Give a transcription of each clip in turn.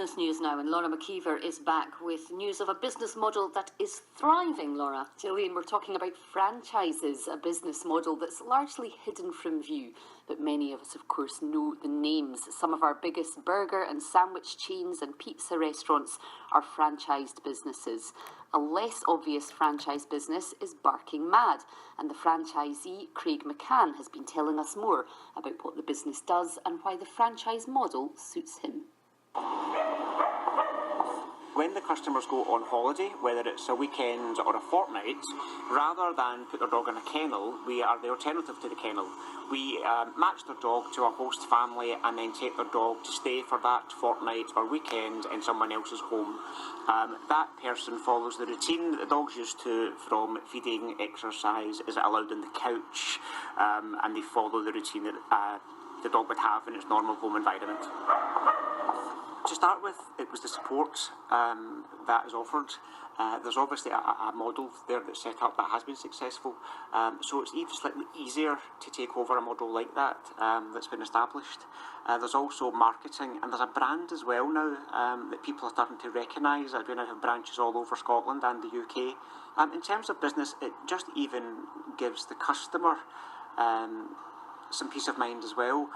business news now, and Laura McKeever is back with news of a business model that is thriving, Laura. Gillian, we're talking about franchises, a business model that's largely hidden from view, but many of us, of course, know the names. Some of our biggest burger and sandwich chains and pizza restaurants are franchised businesses. A less obvious franchise business is Barking Mad, and the franchisee, Craig McCann, has been telling us more about what the business does and why the franchise model suits him. When the customers go on holiday, whether it's a weekend or a fortnight, rather than put their dog in a kennel, we are the alternative to the kennel. We match their dog to a host family and then take their dog to stay for that fortnight or weekend in someone else's home. That person follows the routine that the dog's used to, from feeding, exercise, is allowed on the couch, and they follow the routine that the dog would have in its normal home environment. To start with, it was the support that is offered. There's obviously a model there that's set up that has been successful, so it's even slightly easier to take over a model like that that's been established. There's also marketing, and there's a brand as well now that people are starting to recognise. We now have branches all over Scotland and the UK. In terms of business, it just even gives the customer some peace of mind as well.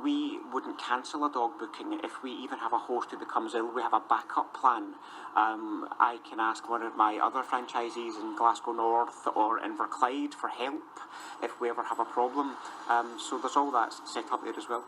We wouldn't cancel a dog booking if we even have a host who becomes ill. We have a backup plan. I can ask one of my other franchisees in Glasgow North or Inverclyde for help if we ever have a problem. So there's all that set up there as well.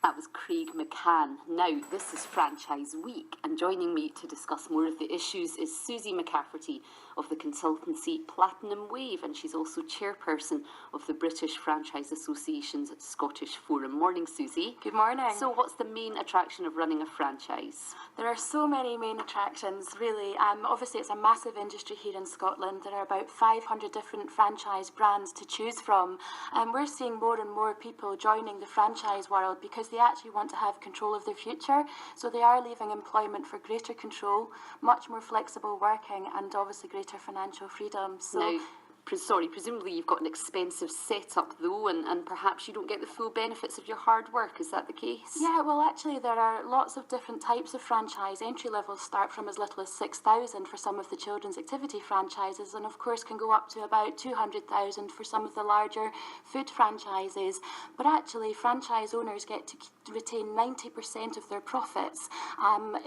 That was Craig McCann. Now, this is Franchise Week, and joining me to discuss more of the issues is Susie McCafferty of the consultancy Platinum Wave, and she's also chairperson of the British Franchise Association's Scottish Forum. Morning, Susie. Good morning. So what's the main attraction of running a franchise? There are so many main attractions, really. Obviously, it's a massive industry here in Scotland. There are about 500 different franchise brands to choose from, and we're seeing more and more people joining the franchise world because they actually want to have control of their future. So they are leaving employment for greater control, much more flexible working, and obviously greater financial freedom. So. Now, presumably you've got an expensive setup though, and perhaps you don't get the full benefits of your hard work. Is that the case? Yeah, well, actually there are lots of different types of franchise. Entry levels start from as little as 6,000 for some of the children's activity franchises, and of course can go up to about 200,000 for some of the larger food franchises. But actually, franchise owners get to retain 90% of their profits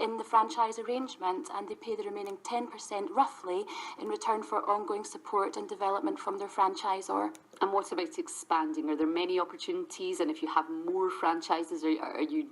in the franchise arrangement, and they pay the remaining 10% roughly in return for ongoing support and development from their franchisor. And what about expanding? Are there many opportunities? And if you have more franchises, are you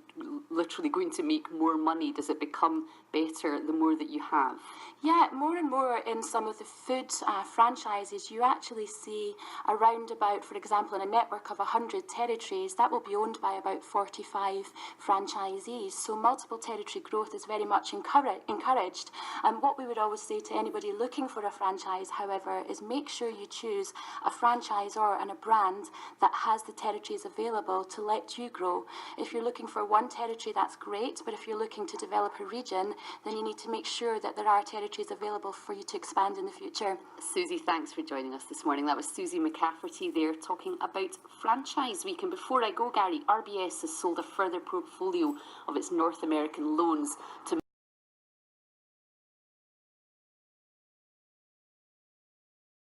literally going to make more money? Does it become better the more that you have? Yeah, more and more in some of the food franchises, you actually see around about, for example, in a network of 100 territories, that will be owned by about 45 franchisees. So multiple territory growth is very much encouraged. And what we would always say to anybody looking for a franchise, however, is make sure you choose a franchisor and a brand that has the territories available to let you grow. If you're looking for one territory, that's great, but if you're looking to develop a region, then you need to make sure that there are territories available for you to expand in the future. Susie, thanks for joining us this morning. That was Susie McCafferty there talking about Franchise Week. And before I go, Gary, RBS has sold a further portfolio of its North American loans to